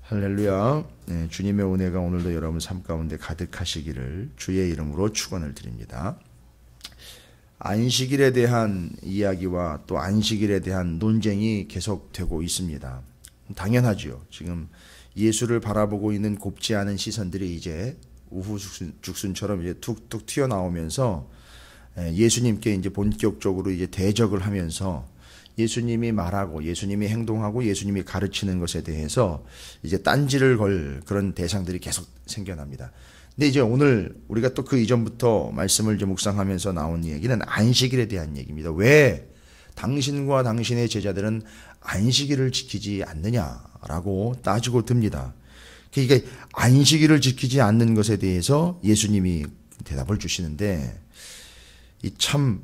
할렐루야. 네, 주님의 은혜가 오늘도 여러분 삶 가운데 가득하시기를 주의 이름으로 축원을 드립니다. 안식일에 대한 이야기와 또 안식일에 대한 논쟁이 계속되고 있습니다. 당연하지요. 지금 예수를 바라보고 있는 곱지 않은 시선들이 이제 우후죽순처럼 이제 툭툭 튀어나오면서 예수님께 이제 본격적으로 이제 대적을 하면서 예수님이 말하고 예수님이 행동하고 예수님이 가르치는 것에 대해서 이제 딴지를 걸 그런 대상들이 계속 생겨납니다. 근데 이제 오늘 우리가 또 그 이전부터 말씀을 이제 묵상하면서 나온 얘기는 안식일에 대한 얘기입니다. 왜 당신과 당신의 제자들은 안식일을 지키지 않느냐라고 따지고 듭니다. 그러니까 안식일을 지키지 않는 것에 대해서 예수님이 대답을 주시는데 참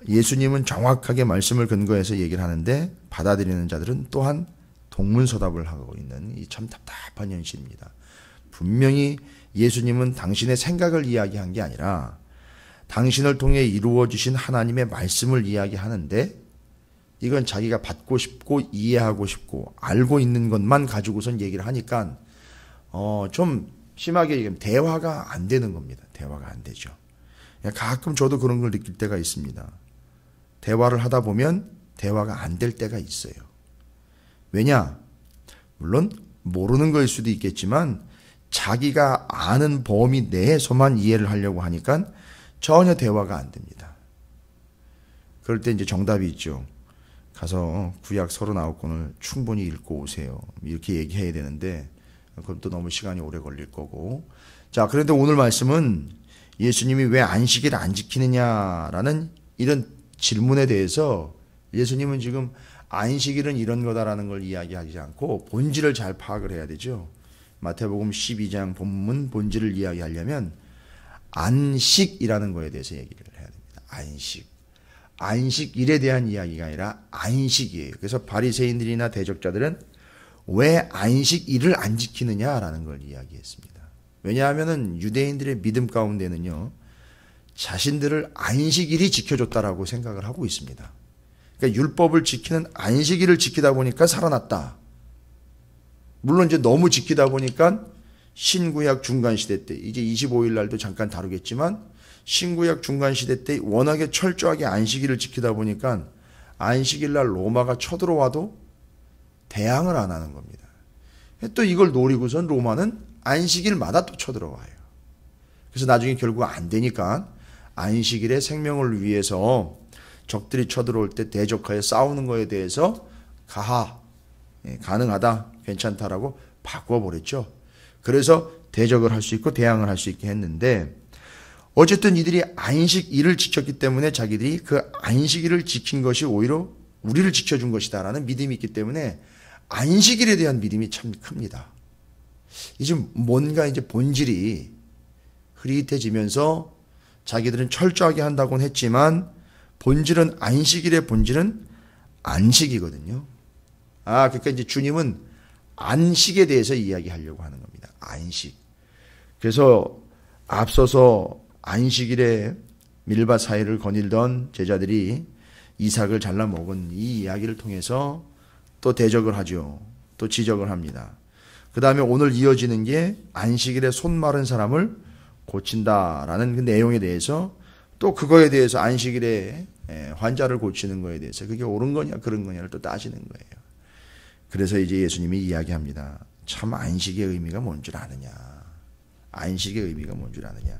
예수님은 정확하게 말씀을 근거해서 얘기를 하는데 받아들이는 자들은 또한 동문서답을 하고 있는 이 참 답답한 현실입니다. 분명히 예수님은 당신의 생각을 이야기한 게 아니라 당신을 통해 이루어지신 하나님의 말씀을 이야기하는데 이건 자기가 받고 싶고 이해하고 싶고 알고 있는 것만 가지고선 얘기를 하니까 좀 심하게 얘기하면 대화가 안 되는 겁니다. 대화가 안 되죠. 가끔 저도 그런 걸 느낄 때가 있습니다. 대화를 하다 보면 대화가 안 될 때가 있어요. 왜냐? 물론 모르는 거일 수도 있겠지만 자기가 아는 범위 내에서만 이해를 하려고 하니까 전혀 대화가 안 됩니다. 그럴 때 이제 정답이 있죠. 가서 구약 39권을 충분히 읽고 오세요. 이렇게 얘기해야 되는데 그럼 또 너무 시간이 오래 걸릴 거고. 자, 그런데 오늘 말씀은 예수님이 왜 안식일을 안 지키느냐라는 이런 질문에 대해서 예수님은 지금 안식일은 이런 거다라는 걸 이야기하지 않고 본질을 잘 파악을 해야 되죠. 마태복음 12장 본문 본질을 이야기하려면 안식이라는 거에 대해서 얘기를 해야 됩니다. 안식. 안식일에 대한 이야기가 아니라 안식이에요. 그래서 바리새인들이나 대적자들은 왜 안식일을 안 지키느냐라는 걸 이야기했습니다. 왜냐하면은 유대인들의 믿음 가운데는요. 자신들을 안식일이 지켜줬다라고 생각을 하고 있습니다. 그러니까 율법을 지키는 안식일을 지키다 보니까 살아났다. 물론 이제 너무 지키다 보니까 신구약 중간시대 때 이제 25일 날도 잠깐 다루겠지만 신구약 중간시대 때 워낙에 철저하게 안식일을 지키다 보니까 안식일 날 로마가 쳐들어와도 대항을 안 하는 겁니다. 또 이걸 노리고선 로마는 안식일마다 또 쳐들어와요. 그래서 나중에 결국 안 되니까 안식일의 생명을 위해서 적들이 쳐들어올 때 대적하여 싸우는 거에 대해서 가능하다, 괜찮다라고 바꿔버렸죠. 그래서 대적을 할 수 있고 대항을 할 수 있게 했는데 어쨌든 이들이 안식일을 지켰기 때문에 자기들이 그 안식일을 지킨 것이 오히려 우리를 지켜준 것이다라는 믿음이 있기 때문에 안식일에 대한 믿음이 참 큽니다. 이제 뭔가 이제 본질이 흐릿해지면서 자기들은 철저하게 한다고는 했지만 본질은 안식일의 본질은 안식이거든요. 그러니까 이제 주님은 안식에 대해서 이야기하려고 하는 겁니다. 안식. 그래서 앞서서 안식일에 밀밭 사이를 거닐던 제자들이 이삭을 잘라 먹은 이 이야기를 통해서 또 대적을 하죠. 또 지적을 합니다. 그 다음에 오늘 이어지는 게 안식일에 손 마른 사람을 고친다라는 그 내용에 대해서 또 그거에 대해서 안식일에 환자를 고치는 거에 대해서 그게 옳은 거냐 그런 거냐를 또 따지는 거예요. 그래서 이제 예수님이 이야기합니다. 참 안식의 의미가 뭔 줄 아느냐. 안식의 의미가 뭔 줄 아느냐.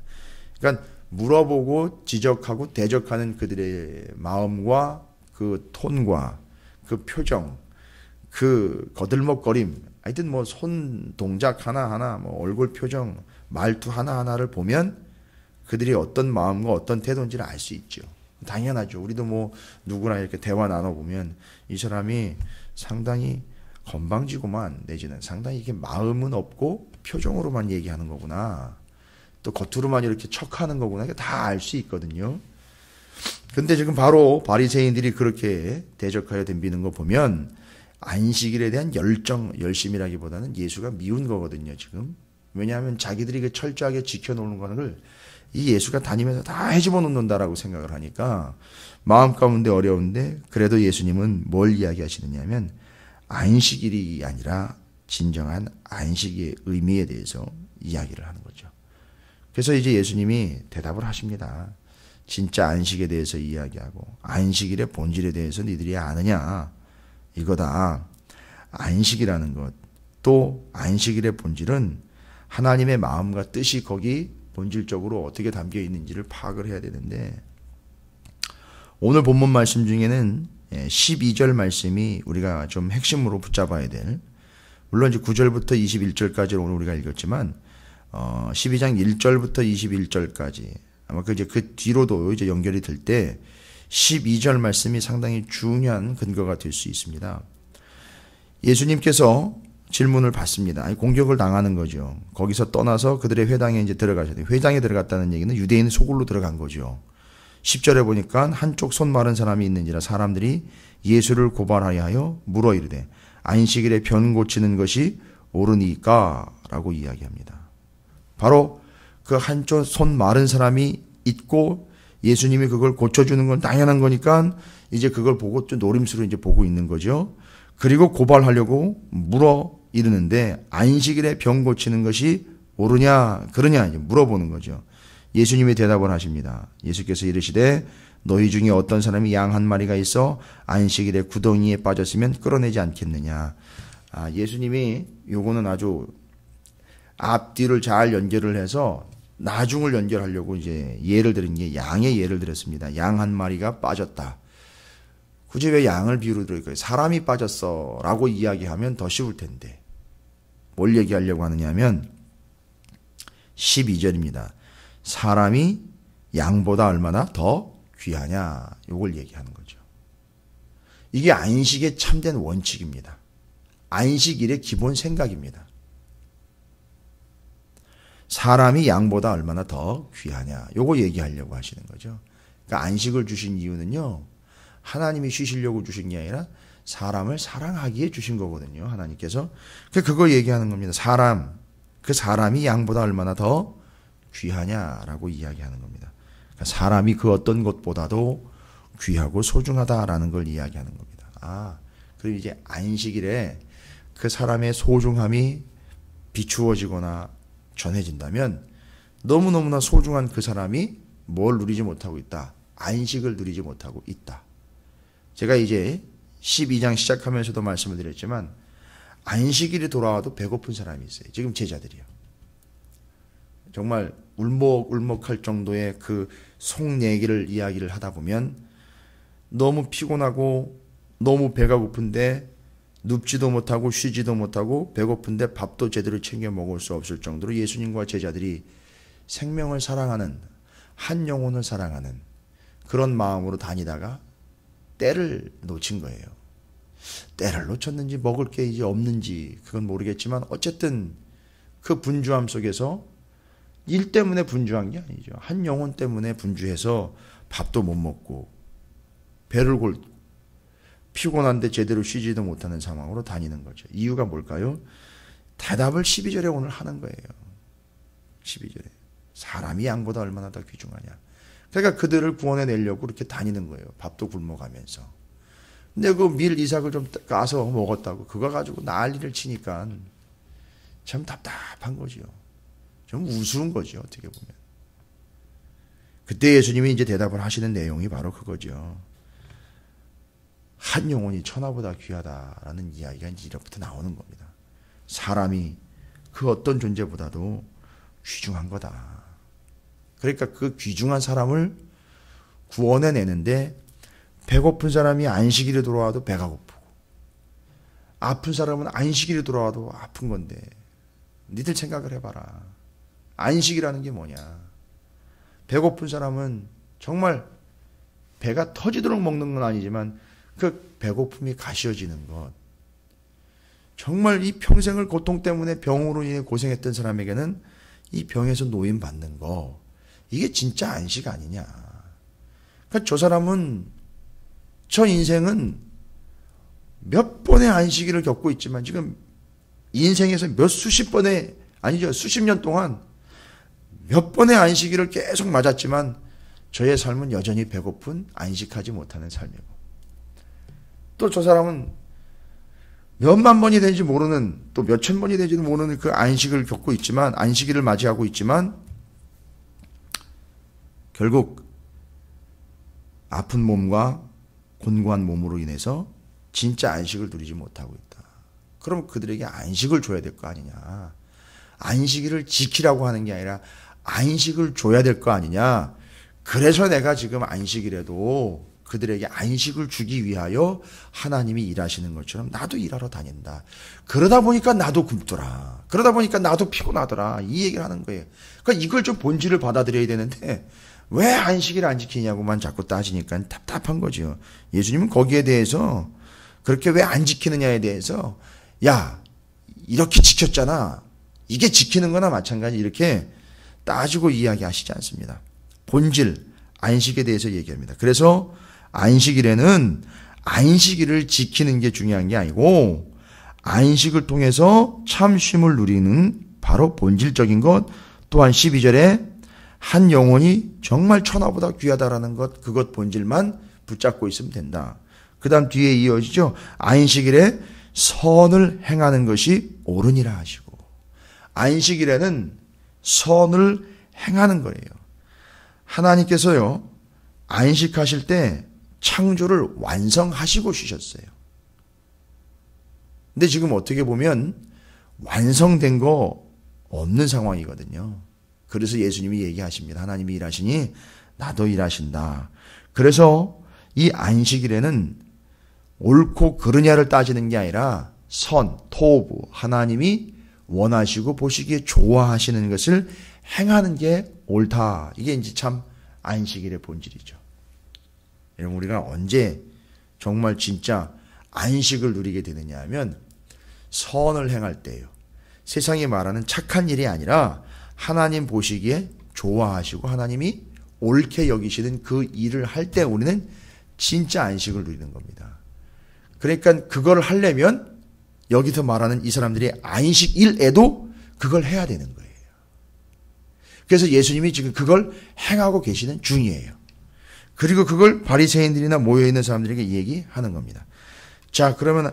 그러니까 물어보고 지적하고 대적하는 그들의 마음과 그 톤과 그 표정, 그 거들먹거림, 하여튼 뭐 손 동작 하나하나, 뭐 얼굴 표정, 말투 하나하나를 보면 그들이 어떤 마음과 어떤 태도인지를 알 수 있죠. 당연하죠. 우리도 뭐 누구나 이렇게 대화 나눠보면 이 사람이 상당히 건방지고만 내지는 상당히 이게 마음은 없고 표정으로만 얘기하는 거구나. 또 겉으로만 이렇게 척하는 거구나. 다 알 수 있거든요. 근데 지금 바로 바리새인들이 그렇게 대적하여 덤비는 거 보면 안식일에 대한 열심이라기보다는 예수가 미운 거거든요, 지금. 왜냐하면 자기들이 그 철저하게 지켜놓는 거를 이 예수가 다니면서 다 헤집어 놓는다라고 생각을 하니까 마음 가운데 어려운데 그래도 예수님은 뭘 이야기하시느냐면 안식일이 아니라 진정한 안식의 의미에 대해서 이야기를 하는 거죠. 그래서 이제 예수님이 대답을 하십니다. 진짜 안식에 대해서 이야기하고 안식일의 본질에 대해서 니들이 아느냐? 이거다. 안식이라는 것, 또 안식일의 본질은 하나님의 마음과 뜻이 거기 본질적으로 어떻게 담겨 있는지를 파악을 해야 되는데, 오늘 본문 말씀 중에는 12절 말씀이 우리가 좀 핵심으로 붙잡아야 될, 물론 이제 9절부터 21절까지를 오늘 우리가 읽었지만 12장 1절부터 21절까지 아마 그 뒤로도 이제 연결이 될 때 12절 말씀이 상당히 중요한 근거가 될 수 있습니다. 예수님께서 질문을 받습니다. 아니, 공격을 당하는 거죠. 거기서 떠나서 그들의 회당에 이제 들어가셔야 돼요. 회당에 들어갔다는 얘기는 유대인 소굴로 들어간 거죠. 10절에 보니까 한쪽 손 마른 사람이 있는지라 사람들이 예수를 고발하여 물어 이르되 안식일에 변 고치는 것이 옳으니까? 라고 이야기합니다. 바로 그 한쪽 손 마른 사람이 있고 예수님이 그걸 고쳐주는 건 당연한 거니까 이제 그걸 보고 좀 노림수로 이제 보고 있는 거죠. 그리고 고발하려고 물어 이르는데 안식일에 병 고치는 것이 옳으냐 그러냐 이제 물어보는 거죠. 예수님이 대답을 하십니다. 예수께서 이르시되 너희 중에 어떤 사람이 양 한 마리가 있어 안식일에 구덩이에 빠졌으면 끌어내지 않겠느냐. 예수님이 요거는 아주 앞뒤를 잘 연결을 해서 나중을 연결하려고 이제 예를 들은 게 양의 예를 들었습니다. 양 한 마리가 빠졌다. 굳이 왜 양을 비유로 들을까요? 사람이 빠졌어 라고 이야기하면 더 쉬울 텐데 뭘 얘기하려고 하느냐 하면 12절입니다. 사람이 양보다 얼마나 더 귀하냐 이걸 얘기하는 거죠. 이게 안식의 참된 원칙입니다. 안식일의 기본 생각입니다. 사람이 양보다 얼마나 더 귀하냐 요거 얘기하려고 하시는 거죠. 그러니까 안식을 주신 이유는요, 하나님이 쉬시려고 주신 게 아니라 사람을 사랑하기에 주신 거거든요. 하나님께서 그거 얘기하는 겁니다. 그 사람이 양보다 얼마나 더 귀하냐라고 이야기하는 겁니다. 그러니까 사람이 그 어떤 것보다도 귀하고 소중하다라는 걸 이야기하는 겁니다. 그리고 이제 안식일에 그 사람의 소중함이 비추어지거나 전해진다면 너무너무나 소중한 그 사람이 뭘 누리지 못하고 있다. 안식을 누리지 못하고 있다. 제가 이제 12장 시작하면서도 말씀을 드렸지만 안식일이 돌아와도 배고픈 사람이 있어요. 지금 제자들이요. 정말 울먹울먹할 정도의 그 속내기를 이야기를 하다 보면 너무 피곤하고 너무 배가 고픈데 눕지도 못하고 쉬지도 못하고 배고픈데 밥도 제대로 챙겨 먹을 수 없을 정도로 예수님과 제자들이 생명을 사랑하는, 한 영혼을 사랑하는 그런 마음으로 다니다가 때를 놓친 거예요. 때를 놓쳤는지 먹을 게 이제 없는지 그건 모르겠지만 어쨌든 그 분주함 속에서 일 때문에 분주한 게 아니죠. 한 영혼 때문에 분주해서 밥도 못 먹고 배를 골고 피곤한데 제대로 쉬지도 못하는 상황으로 다니는 거죠. 이유가 뭘까요? 대답을 12절에 오늘 하는 거예요. 12절에. 사람이 양보다 얼마나 더 귀중하냐. 그러니까 그들을 구원해내려고 그렇게 다니는 거예요. 밥도 굶어가면서. 근데 그 밀 이삭을 좀 까서 먹었다고 그거 가지고 난리를 치니까 참 답답한 거죠. 좀 우스운 거죠. 어떻게 보면. 그때 예수님이 이제 대답을 하시는 내용이 바로 그거죠. 한 영혼이 천하보다 귀하다라는 이야기가 이제 이렇부터 나오는 겁니다. 사람이 그 어떤 존재보다도 귀중한 거다. 그러니까 그 귀중한 사람을 구원해내는데 배고픈 사람이 안식일에 돌아와도 배가 고프고 아픈 사람은 안식일에 돌아와도 아픈 건데 니들 생각을 해봐라. 안식이라는 게 뭐냐. 배고픈 사람은 정말 배가 터지도록 먹는 건 아니지만 그 배고픔이 가시어지는 것. 정말 이 평생을 고통 때문에 병으로 인해 고생했던 사람에게는 이 병에서 노임받는 거. 이게 진짜 안식 아니냐. 그러니까 저 사람은, 저 인생은 몇 번의 안식일을 겪고 있지만 지금 인생에서 수십 년 동안 몇 번의 안식일을 계속 맞았지만 저의 삶은 여전히 배고픈 안식하지 못하는 삶이고 또 저 사람은 몇만 번이 되는지 모르는, 또 몇천 번이 되지도 모르는 그 안식을 겪고 있지만, 안식일을 맞이하고 있지만 결국 아픈 몸과 곤고한 몸으로 인해서 진짜 안식을 누리지 못하고 있다. 그럼 그들에게 안식을 줘야 될 거 아니냐. 안식일을 지키라고 하는 게 아니라 안식을 줘야 될 거 아니냐. 그래서 내가 지금 안식일에도 그들에게 안식을 주기 위하여 하나님이 일하시는 것처럼 나도 일하러 다닌다. 그러다 보니까 나도 굶더라. 그러다 보니까 나도 피곤하더라. 이 얘기를 하는 거예요. 그러니까 이걸 좀 본질을 받아들여야 되는데 왜 안식일 안 지키냐고만 자꾸 따지니까 답답한 거죠. 예수님은 거기에 대해서 그렇게 왜 안 지키느냐에 대해서 야, 이렇게 지켰잖아. 이게 지키는 거나 마찬가지 이렇게 따지고 이야기하시지 않습니다. 본질, 안식에 대해서 얘기합니다. 그래서 안식일에는 안식일을 지키는 게 중요한 게 아니고 안식을 통해서 참 쉼을 누리는 바로 본질적인 것, 또한 12절에 한 영혼이 정말 천하보다 귀하다라는 것, 그것 본질만 붙잡고 있으면 된다. 그 다음 뒤에 이어지죠. 안식일에 선을 행하는 것이 옳으니라 하시고, 안식일에는 선을 행하는 거예요. 하나님께서요, 안식하실 때 창조를 완성하시고 쉬셨어요. 근데 지금 어떻게 보면 완성된 거 없는 상황이거든요. 그래서 예수님이 얘기하십니다. 하나님이 일하시니 나도 일하신다. 그래서 이 안식일에는 옳고 그르냐를 따지는 게 아니라 선, 토부, 하나님이 원하시고 보시기에 좋아하시는 것을 행하는 게 옳다. 이게 이제 참 안식일의 본질이죠. 여러분, 우리가 언제 정말 진짜 안식을 누리게 되느냐 하면 선을 행할 때예요. 세상이 말하는 착한 일이 아니라 하나님 보시기에 좋아하시고 하나님이 옳게 여기시는 그 일을 할 때 우리는 진짜 안식을 누리는 겁니다. 그러니까 그걸 하려면 여기서 말하는 이 사람들이 안식일에도 그걸 해야 되는 거예요. 그래서 예수님이 지금 그걸 행하고 계시는 중이에요. 그리고 그걸 바리새인들이나 모여있는 사람들에게 얘기하는 겁니다. 자, 그러면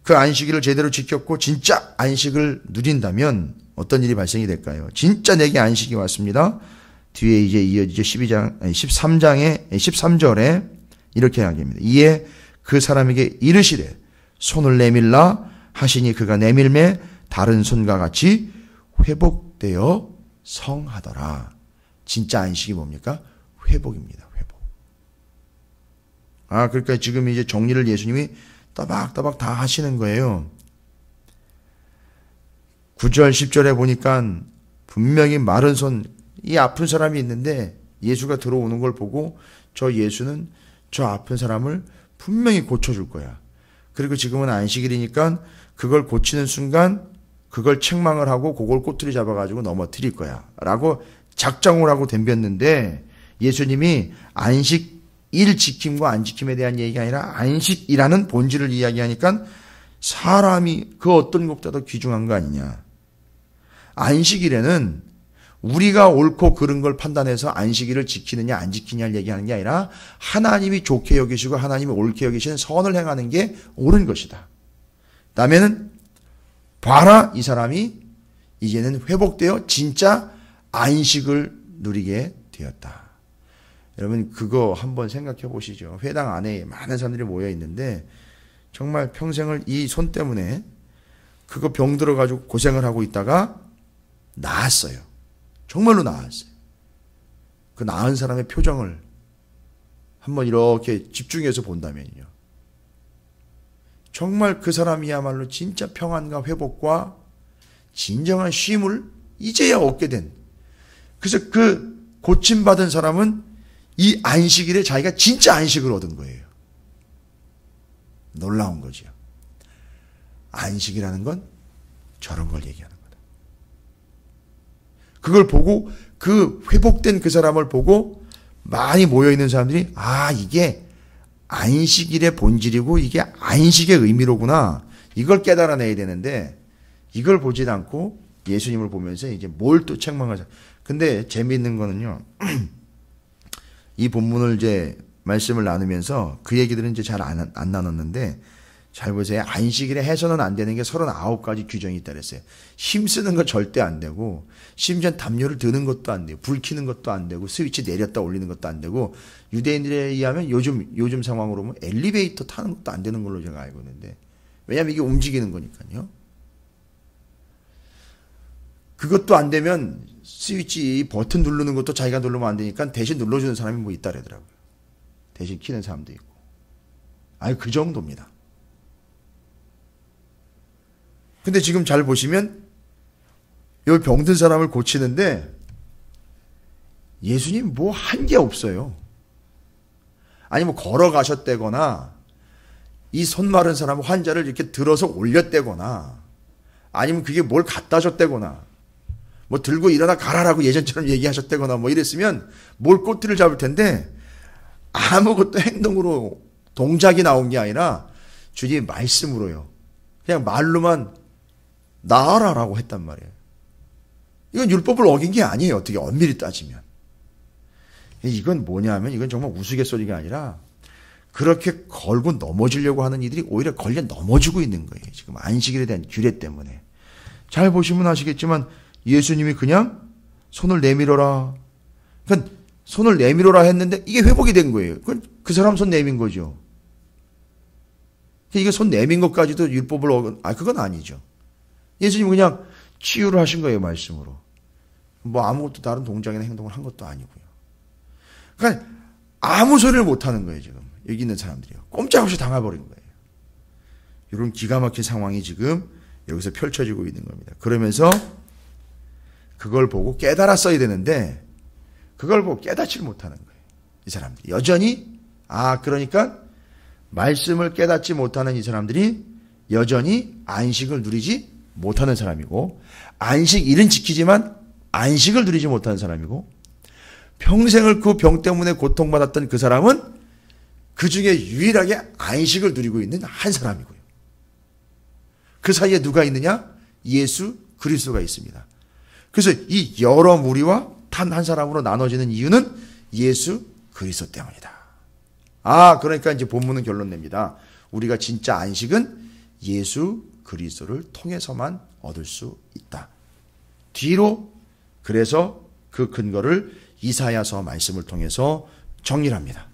그 안식일을 제대로 지켰고 진짜 안식을 누린다면 어떤 일이 발생이 될까요? 진짜 내게 안식이 왔습니다. 뒤에 이제 이어지죠. 13절에 이렇게 이야기합니다. 이에 그 사람에게 이르시되 손을 내밀라 하시니 그가 내밀매 다른 손과 같이 회복되어 성하더라. 진짜 안식이 뭡니까? 회복입니다. 회복. 그러니까 지금 이제 정리를 예수님이 따박따박 다 하시는 거예요. 9절, 10절에 보니까 분명히 마른 손, 이 아픈 사람이 있는데 예수가 들어오는 걸 보고 저 예수는 저 아픈 사람을 분명히 고쳐줄 거야. 그리고 지금은 안식일이니까 그걸 고치는 순간 그걸 책망을 하고 그걸 꼬투리 잡아가지고 넘어뜨릴 거야. 라고 작정을 하고 덤볐는데 예수님이 안식일 지킴과 안 지킴에 대한 얘기가 아니라 안식이라는 본질을 이야기하니까 사람이 그 어떤 것보다도 귀중한 거 아니냐. 안식일에는 우리가 옳고 그른 걸 판단해서 안식일을 지키느냐 안 지키냐를 얘기하는 게 아니라 하나님이 좋게 여기시고 하나님이 옳게 여기시는 선을 행하는 게 옳은 것이다. 다음에는 봐라, 이 사람이 이제는 회복되어 진짜 안식을 누리게 되었다. 여러분, 그거 한번 생각해 보시죠. 회당 안에 많은 사람들이 모여 있는데 정말 평생을 이 손 때문에 그거 병 들어가지고 고생을 하고 있다가 나았어요. 정말로 나았어요. 그 나은 사람의 표정을 한번 이렇게 집중해서 본다면요. 정말 그 사람이야말로 진짜 평안과 회복과 진정한 쉼을 이제야 얻게 된. 그래서 그 고침받은 사람은 이 안식일에 자기가 진짜 안식을 얻은 거예요. 놀라운 거죠. 안식이라는 건 저런 걸 얘기하는 거다. 그걸 보고 그 회복된 그 사람을 보고 많이 모여있는 사람들이 이게 안식일의 본질이고 이게 안식의 의미로구나. 이걸 깨달아내야 되는데 이걸 보지 않고 예수님을 보면서 이제 뭘 또 책망하자. 근데 재미있는 거는요. 이 본문을 이제 말씀을 나누면서 그 얘기들은 이제 잘 안 나눴는데 잘 보세요. 안식일에 해서는 안 되는 게 39가지 규정이 있다 그랬어요. 힘쓰는 거 절대 안 되고, 심지어 담요를 드는 것도 안 돼요. 불 켜는 것도 안 되고, 스위치 내렸다 올리는 것도 안 되고, 유대인들에 의하면 요즘 상황으로 보면 엘리베이터 타는 것도 안 되는 걸로 제가 알고 있는데, 왜냐하면 이게 움직이는 거니까요. 그것도 안 되면 스위치 버튼 누르는 것도 자기가 누르면 안 되니까 대신 눌러주는 사람이 뭐 있다 그러더라고요. 대신 키는 사람도 있고. 아니, 그 정도입니다. 근데 지금 잘 보시면 여기 병든 사람을 고치는데 예수님 뭐 한 게 없어요. 아니 뭐 걸어가셨다거나 이 손 마른 사람 환자를 이렇게 들어서 올렸다거나 아니면 그게 뭘 갖다 줬다거나 뭐 들고 일어나 가라라고 예전처럼 얘기하셨다거나 뭐 이랬으면 뭘 꼬투리를 잡을 텐데 아무것도 행동으로 동작이 나온 게 아니라 주님 말씀으로요. 그냥 말로만 나아라라고 했단 말이에요. 이건 율법을 어긴 게 아니에요. 어떻게 엄밀히 따지면. 이건 뭐냐면 이건 정말 우스갯소리가 아니라 그렇게 걸고 넘어지려고 하는 이들이 오히려 걸려 넘어지고 있는 거예요. 지금 안식일에 대한 규례 때문에. 잘 보시면 아시겠지만 예수님이 그냥 손을 내밀어라. 그러니까 손을 내밀어라 했는데 이게 회복이 된 거예요. 그건 그 사람 손 내민 거죠. 이게 손 내민 것까지도 율법을 그건 아니죠. 예수님은 그냥 치유를 하신 거예요, 말씀으로. 뭐 아무것도 다른 동작이나 행동을 한 것도 아니고요. 그러니까 아무 소리를 못 하는 거예요, 지금. 여기 있는 사람들이요. 꼼짝없이 당해버린 거예요. 이런 기가 막힌 상황이 지금 여기서 펼쳐지고 있는 겁니다. 그러면서 그걸 보고 깨달았어야 되는데 그걸 보고 깨닫지를 못하는 거예요. 이 사람들이. 여전히 그러니까 말씀을 깨닫지 못하는 이 사람들이 여전히 안식을 누리지 못하는 사람이고 안식일은 지키지만 안식을 누리지 못하는 사람이고 평생을 그 병 때문에 고통받았던 그 사람은 그 중에 유일하게 안식을 누리고 있는 한 사람이고요. 그 사이에 누가 있느냐? 예수 그리스도가 있습니다. 그래서 이 여러 무리와 단 한 사람으로 나눠지는 이유는 예수 그리스도 때문이다. 그러니까 이제 본문은 결론 냅니다. 우리가 진짜 안식은 예수 그리스도를 통해서만 얻을 수 있다. 뒤로 그래서 그 근거를 이사야서 말씀을 통해서 정리를 합니다.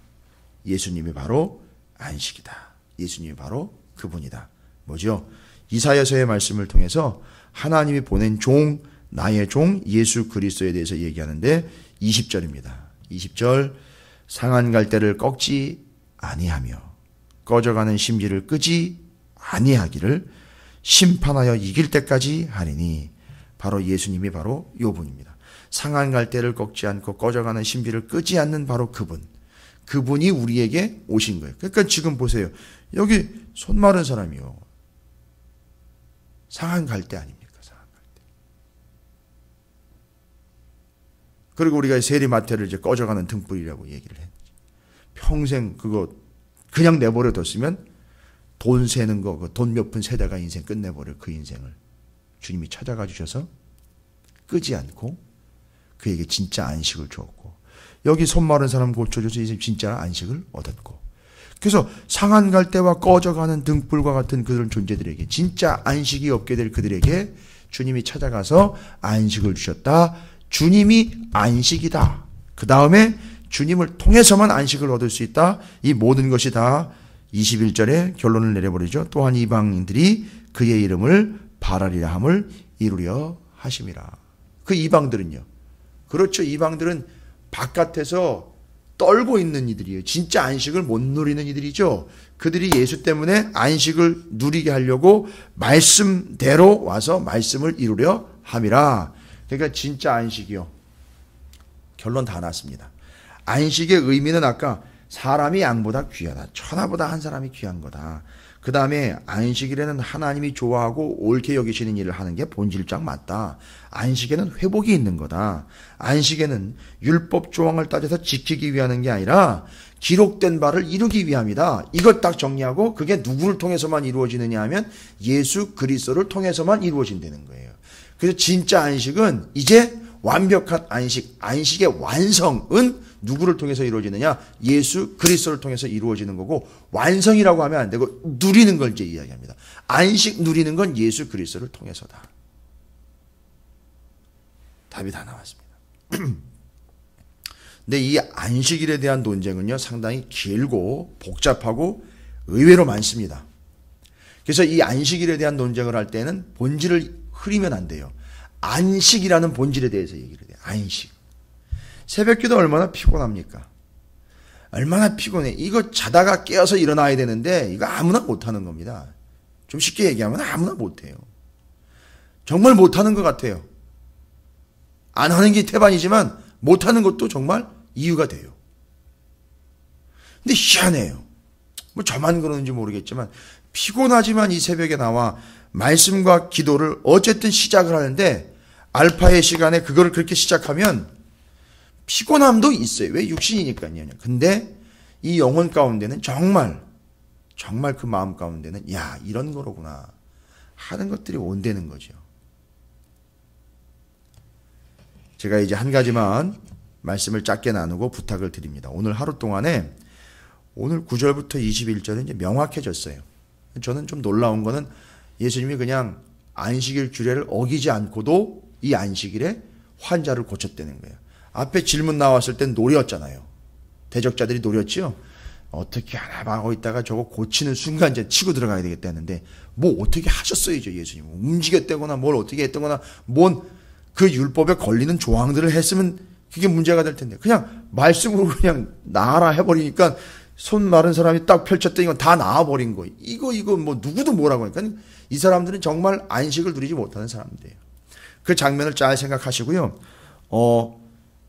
예수님이 바로 안식이다. 예수님이 바로 그분이다. 뭐죠? 이사야서의 말씀을 통해서 하나님이 보낸 종, 나의 종 예수 그리스도에 대해서 얘기하는데 20절입니다. 20절 상한 갈대를 꺾지 아니하며 꺼져가는 심지를 끄지 아니하기를 심판하여 이길 때까지 하리니 바로 예수님이 바로 요 분입니다. 상한 갈대를 꺾지 않고 꺼져가는 심지를 끄지 않는 바로 그분이 우리에게 오신 거예요. 그러니까 지금 보세요. 여기 손 마른 사람이요. 상한 갈대 아닙니까? 상한 갈대. 그리고 우리가 세리마태를 이제 꺼져가는 등불이라고 얘기를 했죠. 평생 그거 그냥 내버려 뒀으면 돈 세는 거, 돈 몇 푼 세다가 인생 끝내버려. 그 인생을 주님이 찾아가 주셔서 끄지 않고 그에게 진짜 안식을 주었고 여기 손 마른 사람 고쳐줘서 이제 진짜 안식을 얻었고 그래서 상한 갈대와 꺼져가는 등불과 같은 그런 존재들에게 진짜 안식이 없게 될 그들에게 주님이 찾아가서 안식을 주셨다. 주님이 안식이다. 그 다음에 주님을 통해서만 안식을 얻을 수 있다. 이 모든 것이 다 21절에 결론을 내려버리죠. 또한 이방인들이 그의 이름을 바라리라 함을 이루려 하심이라. 그 이방들은요. 그렇죠. 이방들은 바깥에서 떨고 있는 이들이에요. 진짜 안식을 못 누리는 이들이죠. 그들이 예수 때문에 안식을 누리게 하려고 말씀대로 와서 말씀을 이루려 함이라. 그러니까 진짜 안식이요. 결론 다 났습니다. 안식의 의미는 아까 사람이 양보다 귀하다. 천하보다 한 사람이 귀한 거다. 그 다음에 안식일에는 하나님이 좋아하고 옳게 여기시는 일을 하는 게 본질상 맞다. 안식에는 회복이 있는 거다. 안식에는 율법 조항을 따져서 지키기 위하는 게 아니라 기록된 바를 이루기 위함이다. 이것 딱 정리하고 그게 누구를 통해서만 이루어지느냐 하면 예수 그리스도를 통해서만 이루어진다는 거예요. 그래서 진짜 안식은 이제 완벽한 안식, 안식의 완성은 누구를 통해서 이루어지느냐? 예수 그리스도를 통해서 이루어지는 거고, 완성이라고 하면 안 되고 누리는 걸 이제 이야기합니다. 안식 누리는 건 예수 그리스도를 통해서다. 답이 다 나왔습니다. 근데 이 안식일에 대한 논쟁은요, 상당히 길고 복잡하고 의외로 많습니다. 그래서 이 안식일에 대한 논쟁을 할 때는 본질을 흐리면 안 돼요. 안식이라는 본질에 대해서 얘기를 해요. 안식. 새벽기도 얼마나 피곤합니까? 얼마나 피곤해. 이거 자다가 깨어서 일어나야 되는데 이거 아무나 못하는 겁니다. 좀 쉽게 얘기하면 아무나 못해요. 정말 못하는 것 같아요. 안 하는 게 태반이지만 못하는 것도 정말 이유가 돼요. 근데 희한해요. 뭐 저만 그러는지 모르겠지만 피곤하지만 이 새벽에 나와 말씀과 기도를 어쨌든 시작을 하는데, 알파의 시간에 그거를 그렇게 시작하면 피곤함도 있어요. 왜? 육신이니까요. 근데 이 영혼 가운데는 정말 그 마음 가운데는 야, 이런 거로구나 하는 것들이 온다는 거죠. 제가 이제 한 가지만 말씀을 짧게 나누고 부탁을 드립니다. 오늘 하루 동안에 오늘 9절부터 21절은 이제 명확해졌어요. 저는 좀 놀라운 거는 예수님이 그냥 안식일 규례를 어기지 않고도 이 안식일에 환자를 고쳤다는 거예요. 앞에 질문 나왔을 땐 노렸잖아요. 대적자들이 노렸지요. 어떻게 하나 하고 있다가 저거 고치는 순간 이제 치고 들어가야 되겠다 했는데, 뭐 어떻게 하셨어요, 예수님. 움직였다거나 뭘 어떻게 했다거나 뭔 그 율법에 걸리는 조항들을 했으면 그게 문제가 될 텐데, 그냥 말씀으로 그냥 나아라 해버리니까 손 마른 사람이 딱 펼쳤더니 이건 다 나아버린 거예요. 이거 뭐 누구도 뭐라고 하니까 이 사람들은 정말 안식을 누리지 못하는 사람들이에요. 그 장면을 잘 생각하시고요.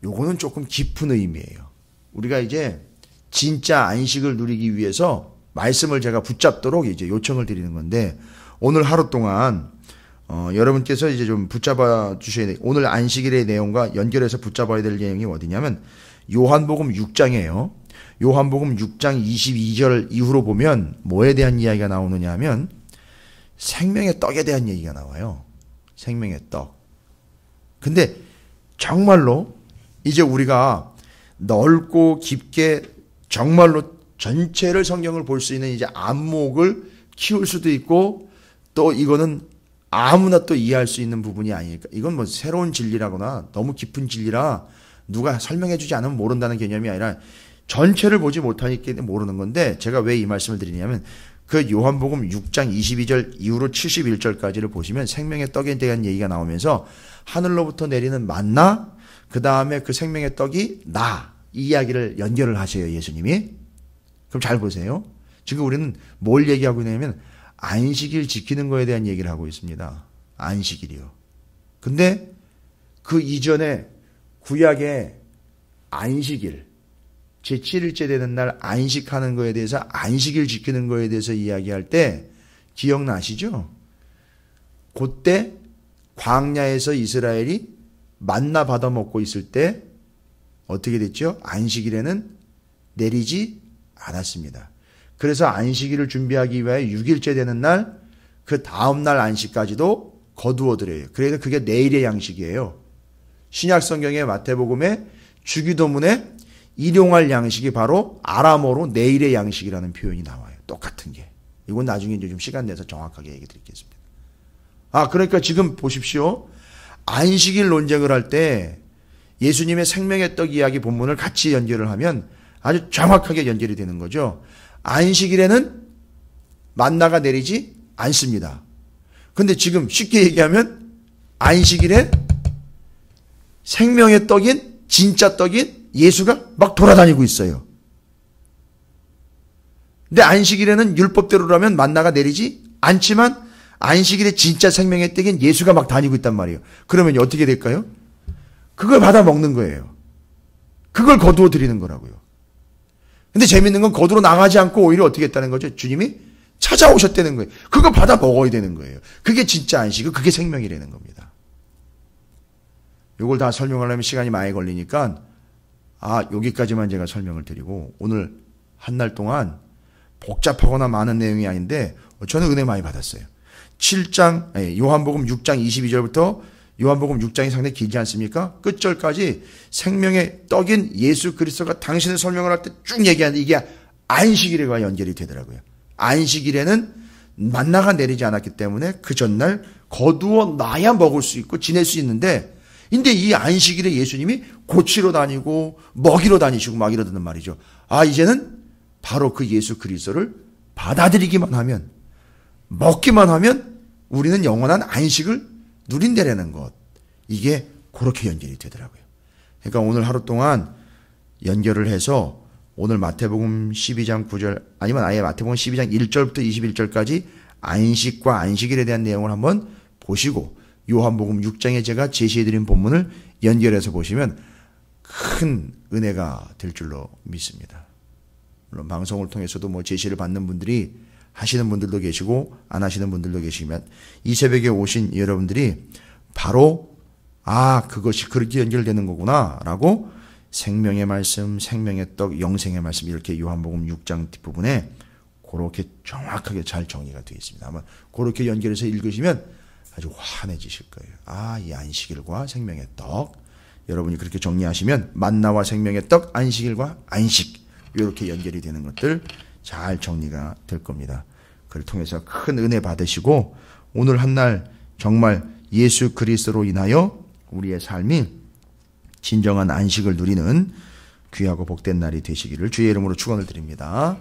요거는 조금 깊은 의미예요. 우리가 이제 진짜 안식을 누리기 위해서 말씀을 제가 붙잡도록 이제 요청을 드리는 건데, 오늘 하루 동안 여러분께서 이제 좀 붙잡아 주셔야 돼요. 오늘 안식일의 내용과 연결해서 붙잡아야 될 내용이 어디냐면 요한복음 6장이에요. 요한복음 6장 22절 이후로 보면 뭐에 대한 이야기가 나오느냐 하면 생명의 떡에 대한 얘기가 나와요. 생명의 떡. 근데 정말로 이제 우리가 넓고 깊게 정말로 전체를 성경을 볼 수 있는 이제 안목을 키울 수도 있고, 또 이거는 아무나 또 이해할 수 있는 부분이 아니니까, 이건 뭐 새로운 진리라거나 너무 깊은 진리라 누가 설명해 주지 않으면 모른다는 개념이 아니라 전체를 보지 못하니까 모르는 건데, 제가 왜 이 말씀을 드리냐면 그 요한복음 6장 22절 이후로 71절까지를 보시면 생명의 떡에 대한 얘기가 나오면서 하늘로부터 내리는 만나, 그 다음에 그 생명의 떡이 나, 이 이야기를 연결을 하세요, 예수님이. 그럼 잘 보세요. 지금 우리는 뭘 얘기하고 있냐면 안식일 지키는 거에 대한 얘기를 하고 있습니다. 안식일이요. 근데 그 이전에 구약의 안식일, 제7일째 되는 날 안식하는 거에 대해서, 안식일 지키는 거에 대해서 이야기할 때 기억나시죠? 그때 광야에서 이스라엘이 만나 받아 먹고 있을 때 어떻게 됐죠? 안식일에는 내리지 않았습니다. 그래서 안식일을 준비하기 위하여 6일째 되는 날, 그 다음날 안식까지도 거두어드려요. 그래서 그게 내일의 양식이에요. 신약성경의 마태복음에 주기도문에 일용할 양식이 바로 아람어로 내일의 양식이라는 표현이 나와요. 똑같은 게. 이건 나중에 이제 좀 시간 내서 정확하게 얘기 드리겠습니다. 그러니까 지금 보십시오. 안식일 논쟁을 할 때 예수님의 생명의 떡 이야기 본문을 같이 연결을 하면 아주 정확하게 연결이 되는 거죠. 안식일에는 만나가 내리지 않습니다. 근데 지금 쉽게 얘기하면 안식일에 생명의 떡인, 진짜 떡인 예수가 막 돌아다니고 있어요. 근데 안식일에는 율법대로라면 만나가 내리지 않지만 안식일에 진짜 생명의 떡인 예수가 막 다니고 있단 말이에요. 그러면 어떻게 될까요? 그걸 받아 먹는 거예요. 그걸 거두어 드리는 거라고요. 근데 재밌는 건 거두러 나가지 않고 오히려 어떻게 했다는 거죠? 주님이 찾아오셨다는 거예요. 그거 받아 먹어야 되는 거예요. 그게 진짜 안식이고 그게 생명이라는 겁니다. 이걸 다 설명하려면 시간이 많이 걸리니까 여기까지만 제가 설명을 드리고, 오늘 한 날 동안 복잡하거나 많은 내용이 아닌데 저는 은혜 많이 받았어요. 요한복음 6장 22절부터 요한복음 6장이 상당히 길지 않습니까? 끝절까지 생명의 떡인 예수 그리스도가 당신의 설명을 할 때 쭉 얘기하는데 이게 안식일과 연결이 되더라고요. 안식일에는 만나가 내리지 않았기 때문에 그 전날 거두어 놔야 먹을 수 있고 지낼 수 있는데, 근데 이 안식일에 예수님이 고치러 다니고 먹이러 다니시고 막 이러던 말이죠. 아, 이제는 바로 그 예수 그리스도를 받아들이기만 하면, 먹기만 하면 우리는 영원한 안식을 누린다라는 것. 이게 그렇게 연결이 되더라고요. 그러니까 오늘 하루 동안 연결을 해서 오늘 마태복음 12장 9절 아니면 아예 마태복음 12장 1절부터 21절까지 안식과 안식일에 대한 내용을 한번 보시고 요한복음 6장에 제가 제시해드린 본문을 연결해서 보시면 큰 은혜가 될 줄로 믿습니다. 물론 방송을 통해서도 뭐 제시를 받는 분들이 하시는 분들도 계시고 안 하시는 분들도 계시면 이 새벽에 오신 여러분들이 바로 그것이 그렇게 연결되는 거구나 라고 생명의 말씀, 생명의 떡, 영생의 말씀 이렇게 요한복음 6장 뒷부분에 그렇게 정확하게 잘 정리가 되어 있습니다. 아마 그렇게 연결해서 읽으시면 아주 환해지실 거예요. 이 안식일과 생명의 떡, 여러분이 그렇게 정리하시면 만나와 생명의 떡, 안식일과 안식 이렇게 연결이 되는 것들 잘 정리가 될 겁니다. 그를 통해서 큰 은혜 받으시고 오늘 한날 정말 예수 그리스도로 인하여 우리의 삶이 진정한 안식을 누리는 귀하고 복된 날이 되시기를 주의 이름으로 축원을 드립니다.